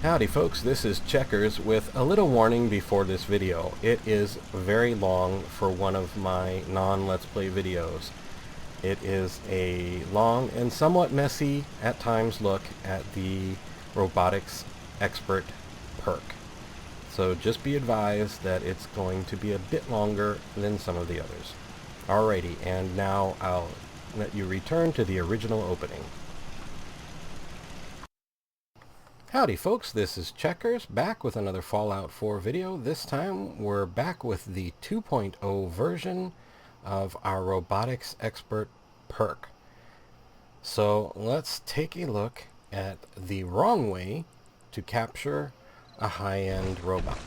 Howdy folks, this is Checkers with a little warning before this video. It is very long for one of my non-Let's Play videos. It is a long and somewhat messy, at times, look at the Robotics expert Perk. So just be advised that it's going to be a bit longer than some of the others. Alrighty, and now I'll let you return to the original opening. Howdy folks, this is Checkers, back with another Fallout 4 video. This time we're back with the 2.0 version of our Robotics Expert Perk. So let's take a look at the wrong way to capture a high-end robot.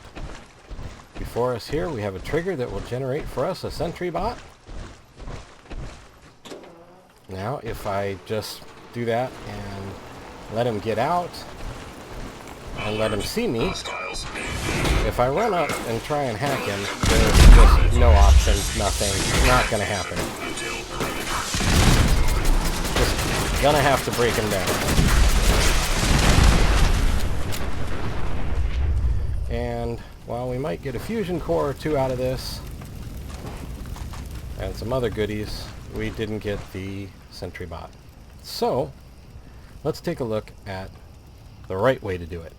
Before us here we have a trigger that will generate for us a Sentry Bot. Now if I just do that and let him get out, and let him see me, if I run up and try and hack him, there's just no option, nothing, not gonna happen. Just gonna have to break him down. And while we might get a fusion core or two out of this, and some other goodies, we didn't get the Sentry Bot. So, let's take a look at the right way to do it.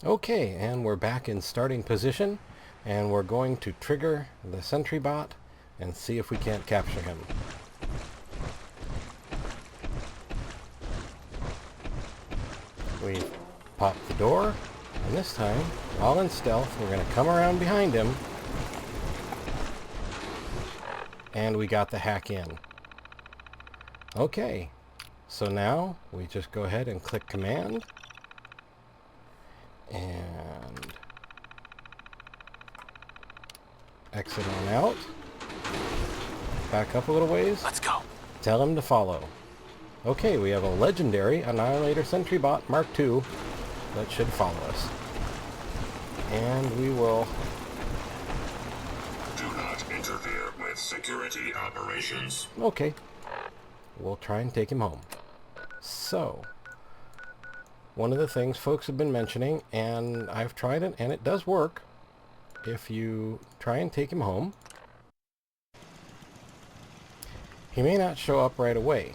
Okay, and we're back in starting position, and we're going to trigger the Sentry Bot and see if we can't capture him. We pop the door, and this time, all in stealth, we're going to come around behind him, and we got the hack in. Okay, so now we just go ahead and click Command, and exit on out. Back up a little ways. Let's go. Tell him to follow. Okay, we have a legendary Annihilator Sentry Bot Mark II that should follow us. And we will... Do not interfere with security operations. Okay. We'll try and take him home. So... one of the things folks have been mentioning, and I've tried it, and it does work, if you try and take him home, he may not show up right away.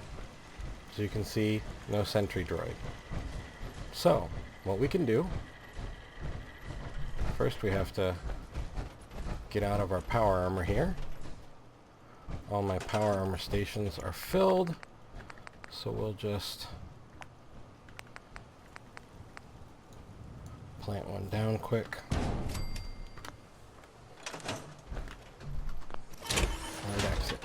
As you can see, no sentry droid. So, what we can do, first we have to get out of our power armor here. All my power armor stations are filled, so we'll just plant one down quick. And exit.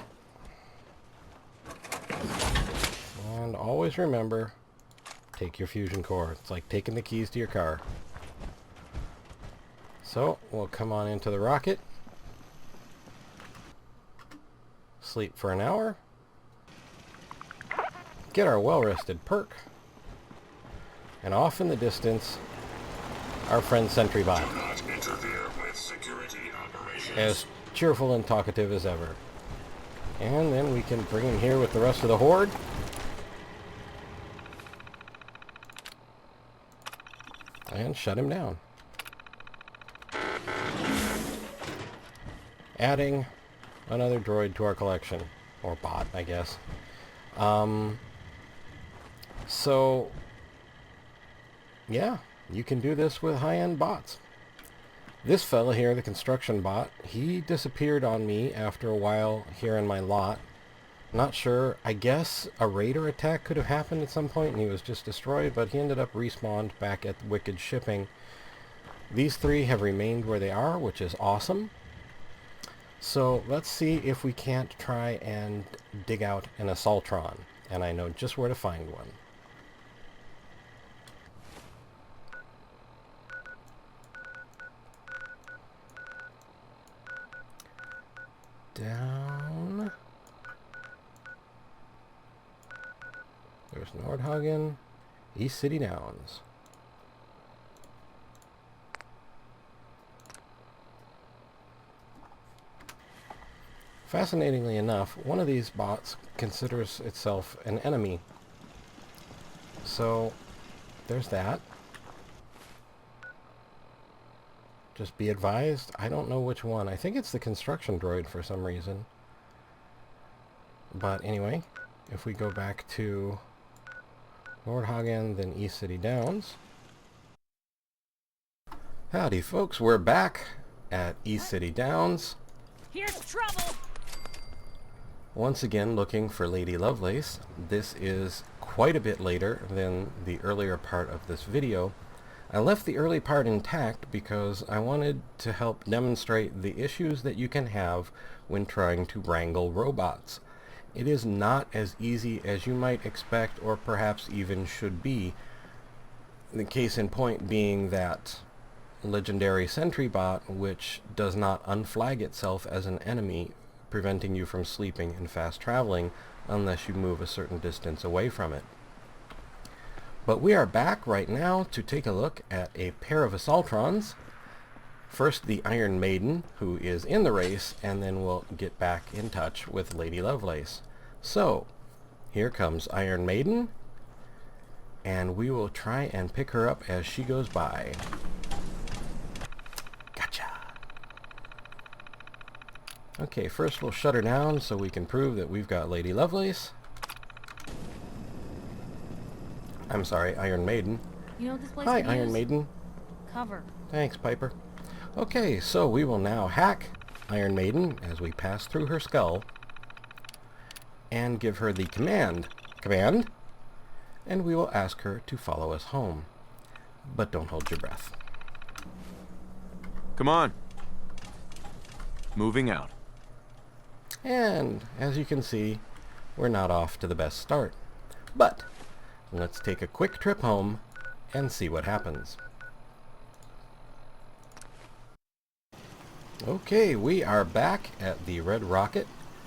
And always remember, take your fusion core. It's like taking the keys to your car. So, we'll come on into the rocket. Sleep for an hour. Get our well-rested Perk. And off in the distance, our friend Sentry Bot, as cheerful and talkative as ever. And then we can bring him here with the rest of the horde. And shut him down. Adding another droid to our collection. Or bot, I guess. So, yeah. You can do this with high-end bots. This fella here, the construction bot, he disappeared on me after a while here in my lot. Not sure. I guess a raider attack could have happened at some point and he was just destroyed, but he ended up respawned back at Wicked Shipping. These three have remained where they are, which is awesome. So let's see if we can't try and dig out an Assaultron. And I know just where to find one. Down. There's Nordhagen, East City Downs. Fascinatingly enough, one of these bots considers itself an enemy. So there's that. Just be advised, I don't know which one. I think it's the construction droid for some reason. But anyway, if we go back to Nordhagen, then East City Downs. Howdy folks, we're back at East City Downs. Here's trouble! Once again looking for Lady Lovelace. This is quite a bit later than the earlier part of this video. I left the early part intact because I wanted to help demonstrate the issues that you can have when trying to wrangle robots. It is not as easy as you might expect or perhaps even should be. The case in point being that legendary Sentry Bot, which does not unflag itself as an enemy, preventing you from sleeping and fast traveling unless you move a certain distance away from it. But we are back right now to take a look at a pair of Assaultrons. First the Iron Maiden, who is in the race, and then we'll get back in touch with Lady Lovelace. So, here comes Iron Maiden, and we will try and pick her up as she goes by. Gotcha! Okay, first we'll shut her down so we can prove that we've got Lady Lovelace. I'm sorry, Iron Maiden. You know what this place Hi, could Iron use? Maiden. Cover. Thanks, Piper. Okay, so we will now hack Iron Maiden as we pass through her skull and give her the command, and we will ask her to follow us home. But don't hold your breath. Come on. Moving out. And as you can see, we're not off to the best start. But let's take a quick trip home and see what happens. Okay, we are back at the Red Rocket.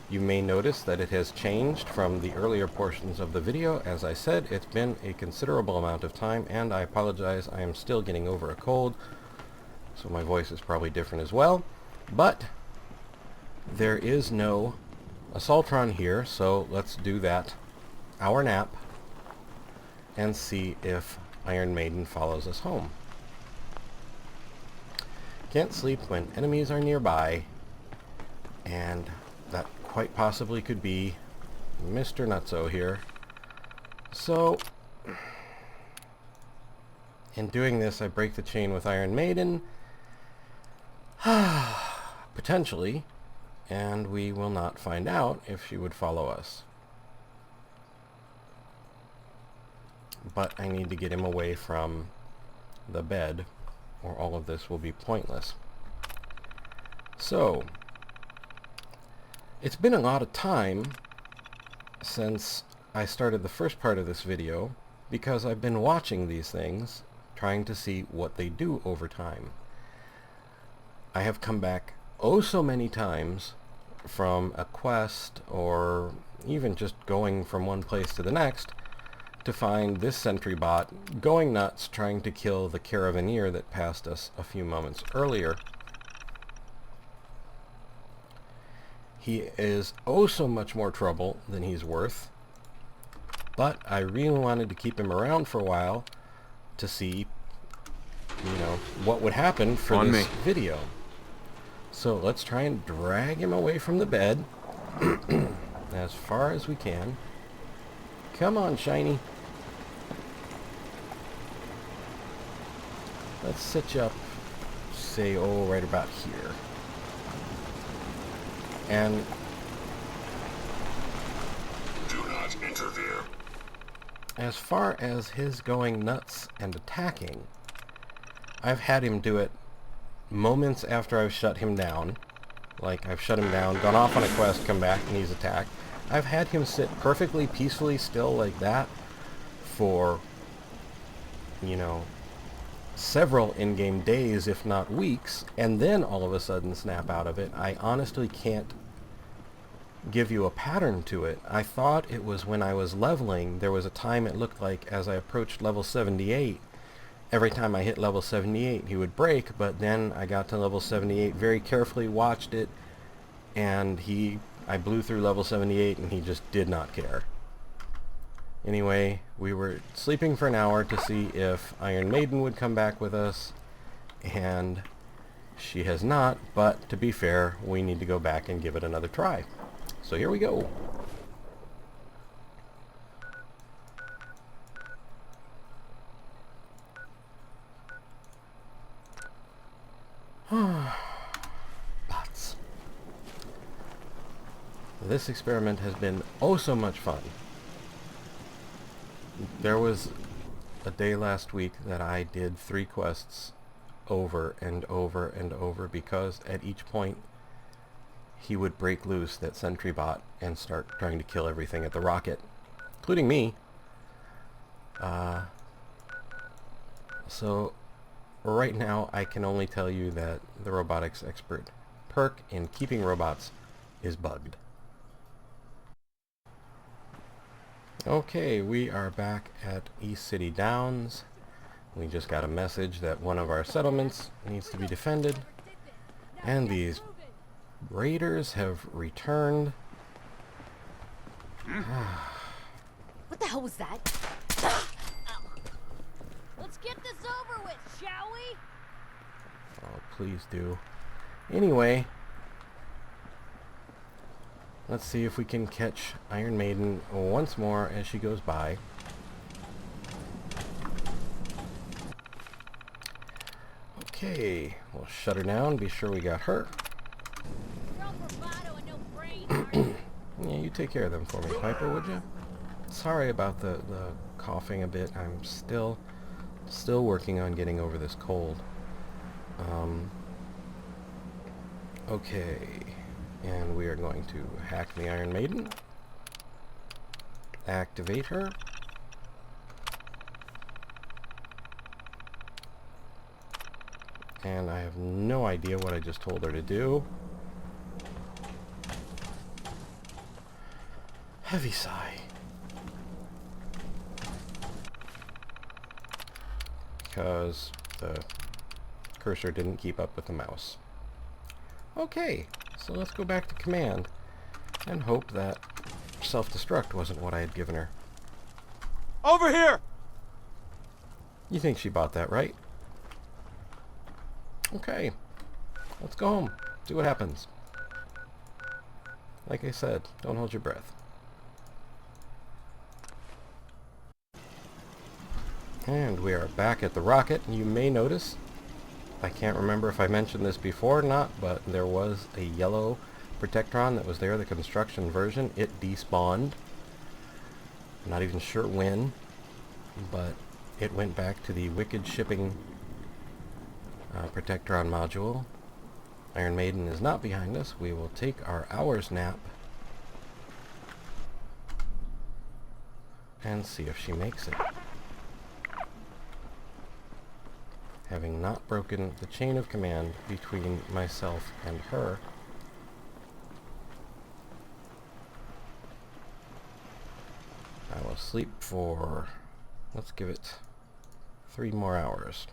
You may notice that it has changed from the earlier portions of the video. As I said, it's been a considerable amount of time, and I apologize, I am still getting over a cold, so my voice is probably different as well. But there is no Assaultron here, so let's do that hour nap and see if Iron Maiden follows us home. Can't sleep when enemies are nearby, and that quite possibly could be Mr. Nutso here. So, in doing this, I break the chain with Iron Maiden, potentially, and we will not find out if she would follow us. But I need to get him away from the bed, or all of this will be pointless. So, it's been a lot of time since I started the first part of this video, because I've been watching these things, trying to see what they do over time. I have come back oh so many times from a quest, or even just going from one place to the next, to find this Sentry Bot going nuts trying to kill the Caravaneer that passed us a few moments earlier. He is oh so much more trouble than he's worth, but I really wanted to keep him around for a while to see, you know, what would happen for this video. So let's try and drag him away from the bed as far as we can. Come on, Shiny. Let's set you up, say, oh, right about here. And Do not interfere. as far as his going nuts and attacking, I've had him do it moments after I've shut him down. Like, I've shut him down, gone off on a quest, come back, and he's attacked. I've had him sit perfectly peacefully still like that for, you know, several in-game days, if not weeks, and then all of a sudden snap out of it. I honestly can't give you a pattern to it. I thought it was when I was leveling. There was a time it looked like as I approached level 78, every time I hit level 78 he would break, but then I got to level 78, very carefully watched it, and I blew through level 78 and he just did not care. Anyway, we were sleeping for an hour to see if Iron Maiden would come back with us, and she has not, but to be fair, we need to go back and give it another try. So here we go. Bots. This experiment has been oh so much fun. There was a day last week that I did 3 quests over and over and over because at each point he would break loose that Sentry Bot and start trying to kill everything at the rocket, including me. So right now I can only tell you that the robotics expert Perk in keeping robots is bugged. Okay, we are back at East City Downs. We just got a message that one of our settlements needs to be defended, and these raiders have returned. What the hell was that? Let's get this over with, shall we? Oh, please do. Anyway, let's see if we can catch Iron Maiden once more as she goes by. Okay, we'll shut her down, be sure we got her. Strong bravado and no brain. Yeah, you take care of them for me, Piper, would you? Sorry about the coughing a bit. I'm still working on getting over this cold. Okay, and we are going to hack the Iron Maiden. Activate her. And I have no idea what I just told her to do. Heavy sigh. Because the cursor didn't keep up with the mouse. Okay, so let's go back to command and hope that self-destruct wasn't what I had given her. Over here! You think she bought that, right? Okay, let's go home. See what happens. Like I said, don't hold your breath. And we are back at the rocket. You may notice, I can't remember if I mentioned this before or not, but there was a yellow Protectron that was there, the construction version. It despawned. I'm not even sure when, but it went back to the Wicked Shipping Protectron module. Iron Maiden is not behind us. We will take our hour's nap and see if she makes it. Having not broken the chain of command between myself and her, I will sleep for, let's give it 3 more hours.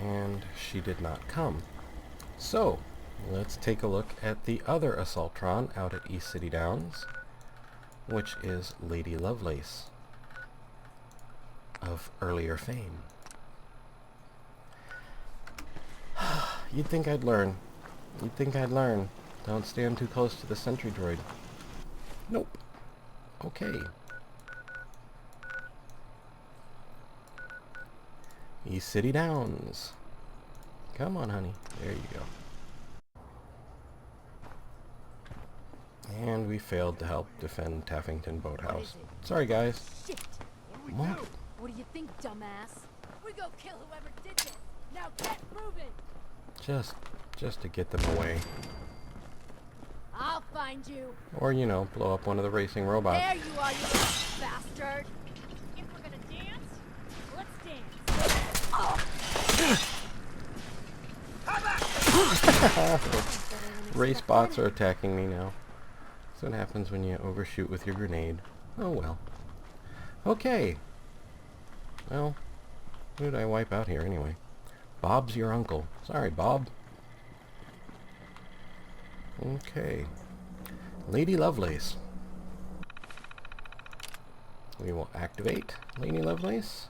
And she did not come. So, let's take a look at the other Assaultron out at East City Downs, which is Lady Lovelace of earlier fame. You'd think I'd learn. You'd think I'd learn. Don't stand too close to the sentry droid. Nope. Okay. East City Downs. Come on, honey. There you go. And we failed to help defend Taffington Boathouse. Sorry, guys. Shit. What? What do you think, dumbass? We go kill whoever did this. Now get moving. Just to get them away. I'll find you. Or, you know, blow up one of the racing robots. There you are, you bastard. If we're gonna dance, let's dance. Race bots are attacking me now. That's what happens when you overshoot with your grenade. Oh well. Okay. Well, who did I wipe out here anyway? Bob's your uncle. Sorry, Bob. Okay. Lady Lovelace. We will activate Lady Lovelace,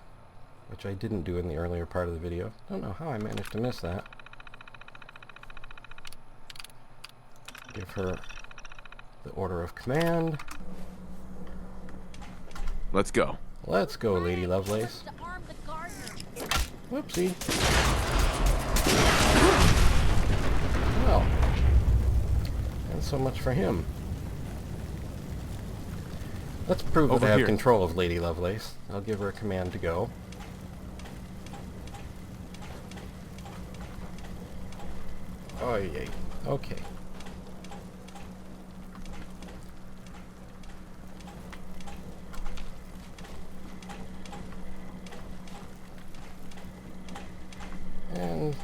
which I didn't do in the earlier part of the video. Don't know how I managed to miss that. Give her the order of command. Let's go. Let's go, Lady Lovelace. To arm the gardener. Whoopsie. Well, and so much for him. Let's prove that Over I have here. control of Lady Lovelace. I'll give her a command to go. Oh, yay. Okay. And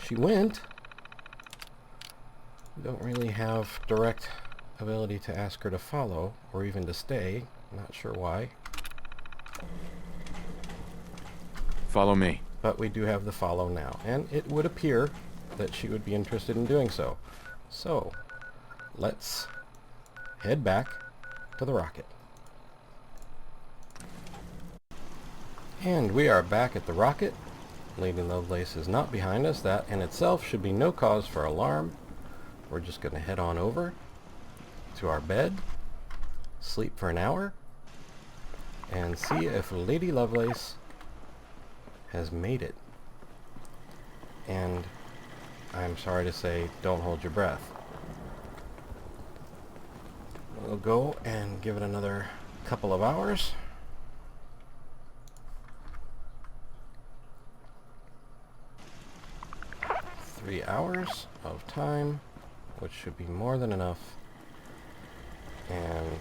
she went. Don't really have direct ability to ask her to follow or even to stay. Not sure why. Follow me. But we do have the follow now, and it would appear that she would be interested in doing so. So, let's head back to the rocket. And we are back at the rocket. Lady Lovelace is not behind us. That in itself should be no cause for alarm. We're just going to head on over to our bed, sleep for an hour, and see if Lady Lovelace has made it. And I'm sorry to say, don't hold your breath. We'll go and give it another couple of hours. Three hours of time, which should be more than enough. And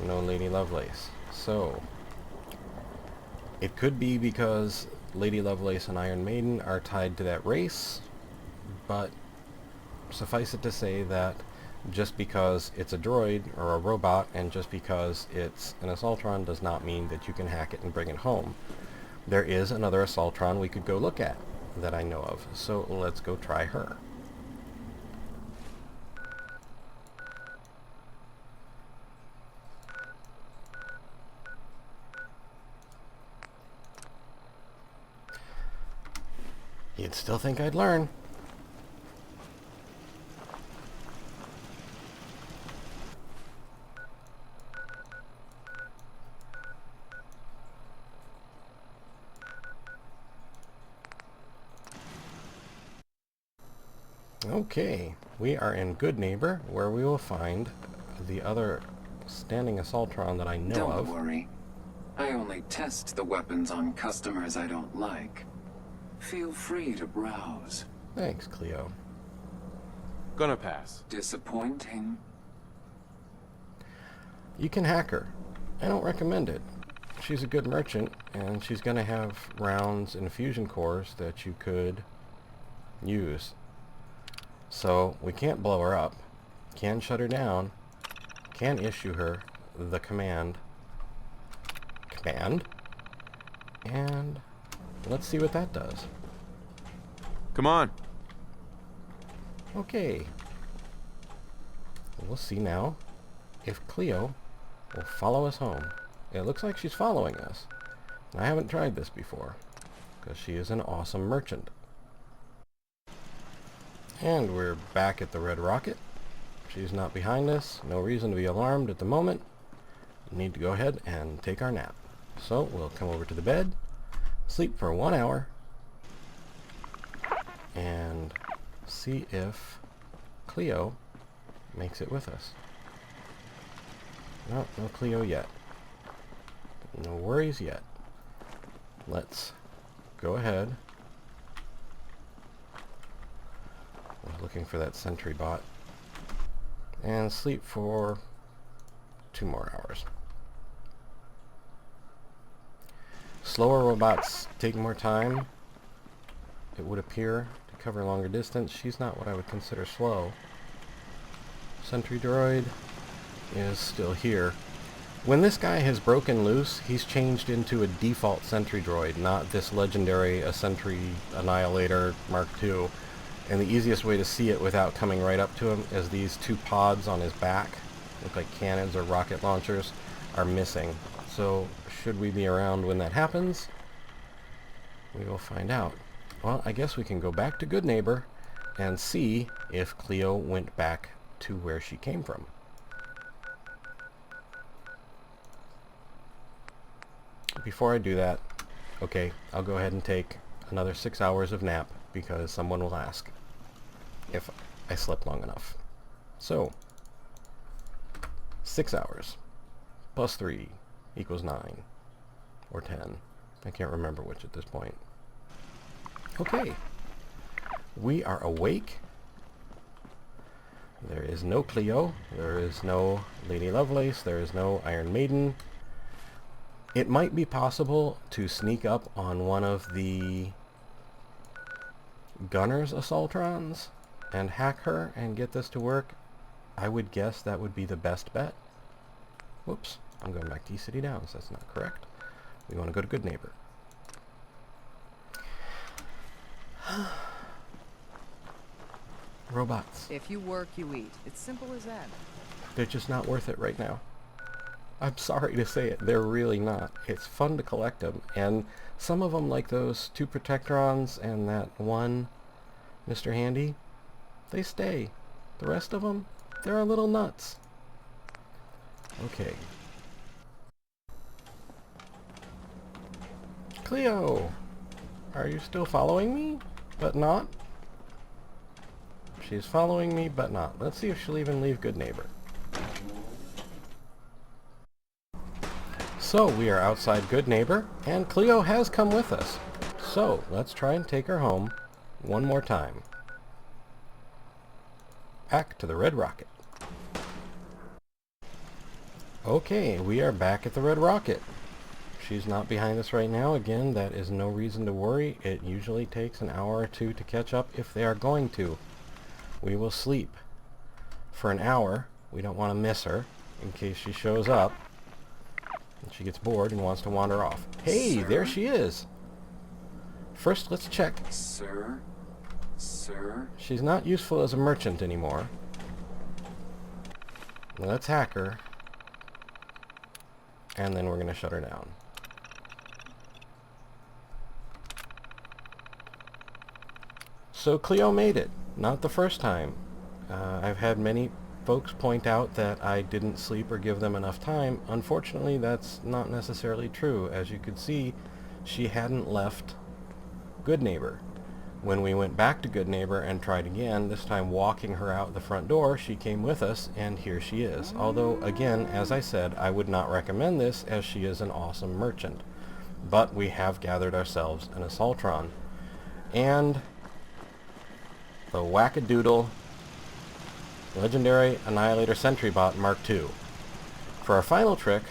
no Lady Lovelace. So, it could be because Lady Lovelace and Iron Maiden are tied to that race, but suffice it to say that just because it's a droid or a robot and just because it's an Assaultron does not mean that you can hack it and bring it home. There is another Assaultron we could go look at that I know of, so let's go try her. You'd still think I'd learn. Okay, we are in Goodneighbor, where we will find the other standing Assaultron that I know of. Don't worry. I only test the weapons on customers I don't like. Feel free to browse. Thanks, Cleo. Gonna pass. Disappointing. You can hack her. I don't recommend it. She's a good merchant, and she's going to have rounds and fusion cores that you could use. So, we can't blow her up. Can shut her down. Can issue her the command. And let's see what that does. Come on. Okay. We'll see now if Cleo will follow us home. It looks like she's following us. I haven't tried this before, because she is an awesome merchant. And we're back at the Red Rocket. She's not behind us. No reason to be alarmed at the moment. Need to go ahead and take our nap. So we'll come over to the bed, sleep for 1 hour, and see if Cleo makes it with us. No Cleo yet. No worries yet. Let's go ahead. We're looking for that Sentry Bot. And sleep for 2 more hours. Slower robots take more time, it would appear, to cover longer distance. She's not what I would consider slow. Sentry Droid is still here. When this guy has broken loose, he's changed into a default sentry droid, not this legendary Sentry Annihilator Mark II. And the easiest way to see it without coming right up to him is these two pods on his back, look like cannons or rocket launchers, are missing. So should we be around when that happens? We will find out. Well, I guess we can go back to Goodneighbor and see if Cleo went back to where she came from. Before I do that, okay, I'll go ahead and take another 6 hours of nap because someone will ask if I slept long enough. So, 6 hours plus 3 equals 9 or 10. I can't remember which at this point. Okay, we are awake. There is no Cleo, there is no Lady Lovelace, there is no Iron Maiden. It might be possible to sneak up on one of the Gunner's Assaultrons and hack her and get this to work. I would guess that would be the best bet. Whoops, I'm going back to East City Downs. That's not correct. We want to go to Goodneighbor. Robots. If you work, you eat. It's simple as that. They're just not worth it right now. I'm sorry to say it, they're really not. It's fun to collect them, and some of them, like those 2 Protectrons and that one Mr. Handy, they stay. The rest of them, they're a little nuts. Okay. Cleo! Are you still following me? But not? She's following me, but not. Let's see if she'll even leave Goodneighbor. So, we are outside Goodneighbor, and Cleo has come with us. So, let's try and take her home one more time. Back to the Red Rocket. Okay, we are back at the Red Rocket. She's not behind us right now. Again, that is no reason to worry. It usually takes an hour or two to catch up if they are going to. We will sleep for an hour. We don't want to miss her in case she shows up and she gets bored and wants to wander off. Hey, Sir? there she is. First, let's check. Sir? Sir? She's not useful as a merchant anymore. Let's hack her. And then we're going to shut her down. So Cleo made it. Not the first time. I've had many folks point out that I didn't sleep or give them enough time. Unfortunately, that's not necessarily true. As you could see, she hadn't left Goodneighbor. When we went back to Goodneighbor and tried again, this time walking her out the front door, she came with us, and here she is. Although, again, as I said, I would not recommend this, as she is an awesome merchant. But we have gathered ourselves an Assaultron. And the wackadoodle Legendary Annihilator Sentry Bot Mark II. For our final trick,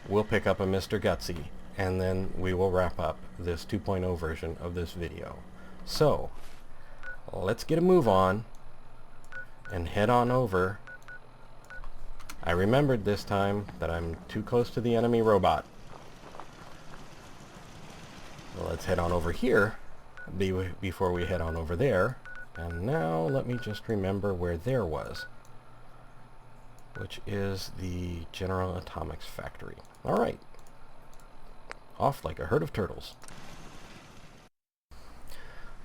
we'll pick up a Mr. Gutsy, and then we will wrap up this 2.0 version of this video. So, let's get a move on and head on over. I remembered this time that I'm too close to the enemy robot. Well, let's head on over here before we head on over there. And now let me just remember where there was, which is the General Atomics factory. Alright. Off like a herd of turtles.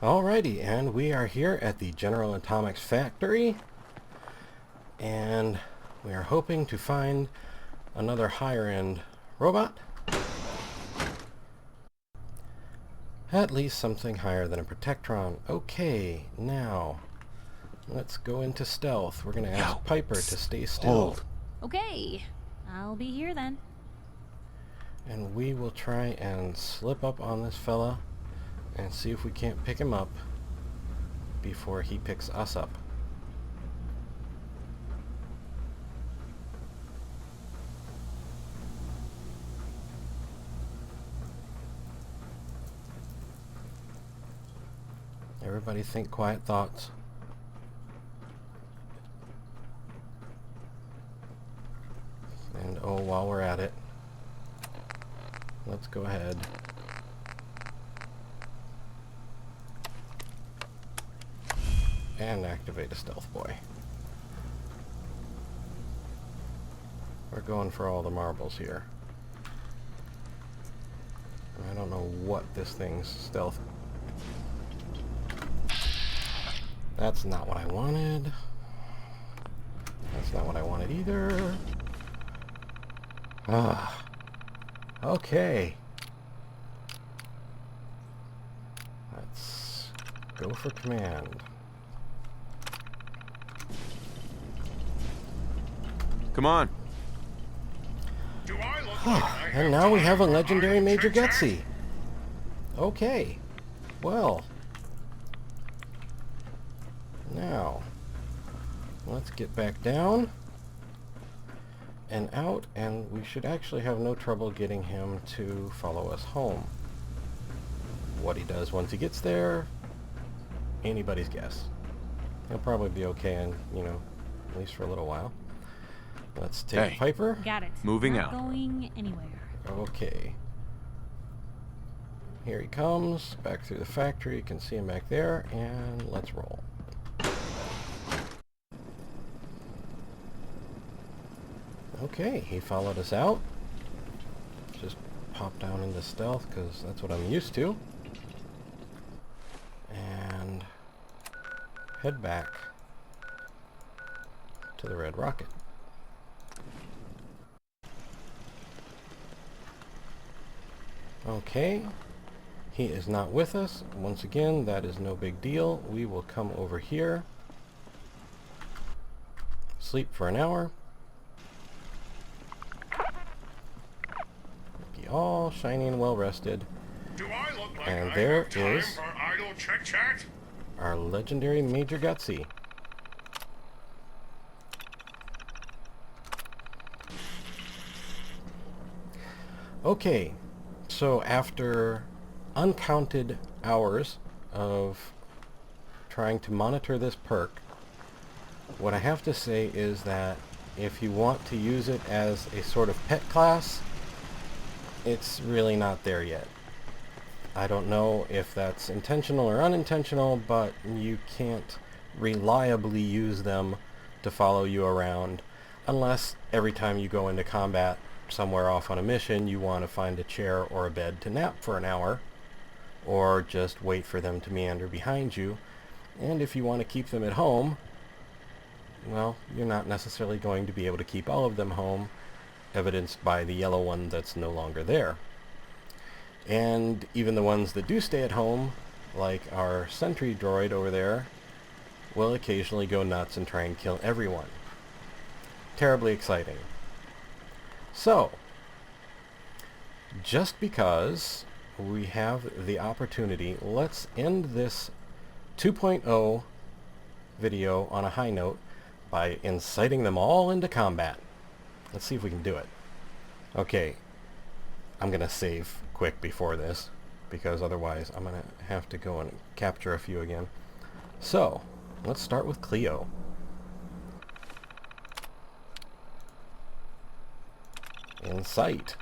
Alrighty, and we are here at the General Atomics factory, and we are hoping to find another higher end robot. At least something higher than a Protectron. Okay, now let's go into stealth. We're going to ask Piper to stay still. Hold. Okay, I'll be here then. And we will try and slip up on this fella and see if we can't pick him up before he picks us up. Everybody think quiet thoughts. And oh, while we're at it, let's go ahead. And activate a stealth boy. We're going for all the marbles here. I don't know what this thing's stealth. That's not what I wanted. That's not what I wanted either. Ah. Okay. Let's go for command. Come on. Do I look like I And now we have a legendary Major Gutsy. Okay. Well. Now, let's get back down and out, and we should actually have no trouble getting him to follow us home. What he does once he gets there, anybody's guess. He'll probably be okay, and at least for a little while. Let's take Hey. Piper. Got it. Moving Not out. going anywhere. Okay. Here he comes, back through the factory. You can see him back there, and let's roll. Okay, he followed us out. Just pop down into stealth, because that's what I'm used to. And head back to the red rocket. Okay, he is not with us. Once again, that is no big deal. We will come over here, sleep for an hour, be all shiny and well rested, Do I look like and I there have time is for idle chit-chat? our legendary Major Gutsy. Okay, so after uncounted hours of trying to monitor this perk, what I have to say is that if you want to use it as a sort of pet class, it's really not there yet. I don't know if that's intentional or unintentional, but you can't reliably use them to follow you around unless every time you go into combat somewhere off on a mission you want to find a chair or a bed to nap for an hour, or just wait for them to meander behind you. And if you want to keep them at home, well, you're not necessarily going to be able to keep all of them home, evidenced by the yellow one that's no longer there. And even the ones that do stay at home, like our sentry droid over there, will occasionally go nuts and try and kill everyone. Terribly exciting. So, just because we have the opportunity, let's end this 2.0 video on a high note by inciting them all into combat. Let's see if we can do it. Okay, I'm gonna save quick before this, because otherwise I'm gonna have to go and capture a few again. So, let's start with Cleo. In sight.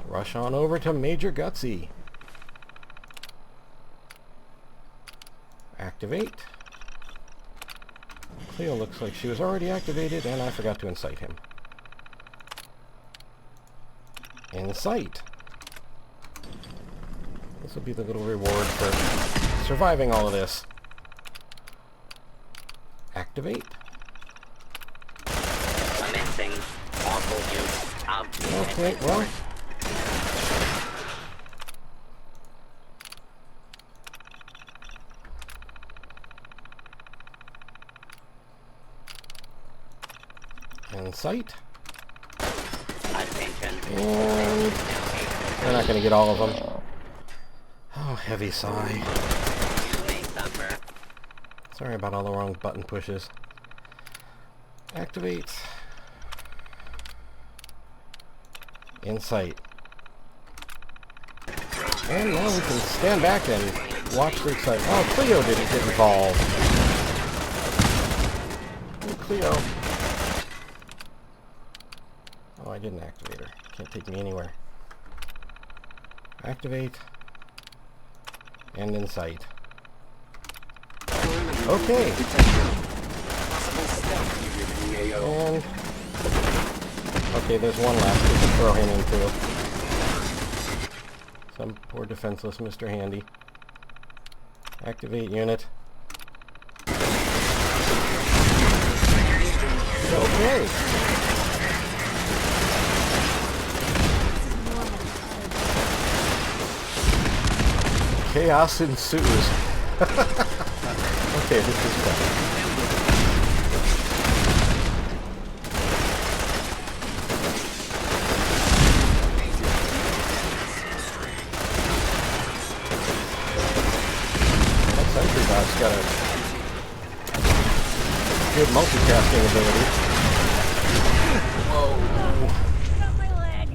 Rush on over to Major Gutsy. Activate. Cleo looks like she was already activated, and I forgot to incite him. In sight. This will be the little reward for surviving all of this. Activate. Commencing awful use of Okay, well. In sight. attention. And we're not going to get all of them. Oh, heavy sigh. You may suffer. Sorry about all the wrong button pushes. Activate. In sight. And now we can stand back and watch the excitement. Oh, Cleo didn't get involved. Oh, Cleo. I didn't activate her. Can't take me anywhere. Activate. End in sight. Okay. And... okay, there's one left. We can throw him into. Some poor defenseless Mr. Handy. Activate unit. Okay. Chaos ensues. Okay, this is fun. That Sentry Bot's got a good multitasking ability. Got my leg.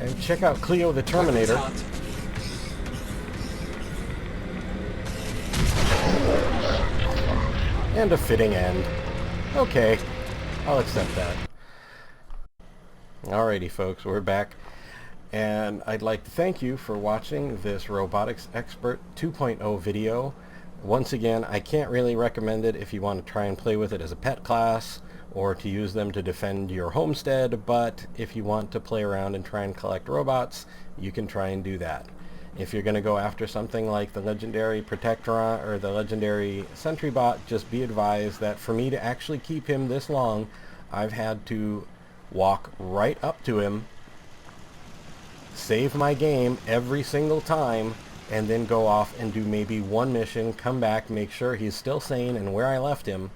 And check out Cleo the Terminator. And a fitting end. Okay, I'll accept that. Alrighty folks, we're back. And I'd like to thank you for watching this Robotics Expert 2.0 video. Once again, I can't really recommend it if you want to try and play with it as a pet class or to use them to defend your homestead, but if you want to play around and try and collect robots, you can try and do that. If you're going to go after something like the legendary Protectron or the legendary Sentry Bot, just be advised that for me to actually keep him this long, I've had to walk right up to him, save my game every single time, and then go off and do maybe one mission, come back, make sure he's still sane and where I left him,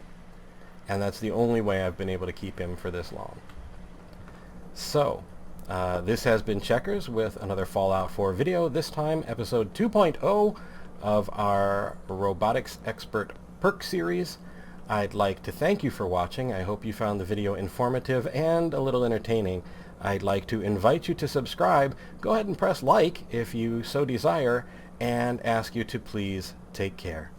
and that's the only way I've been able to keep him for this long. So, this has been Checkers with another Fallout 4 video, this time episode 2.0 of our Robotics Expert Perk series. I'd like to thank you for watching. I hope you found the video informative and a little entertaining. I'd like to invite you to subscribe. Go ahead and press like if you so desire, and ask you to please take care.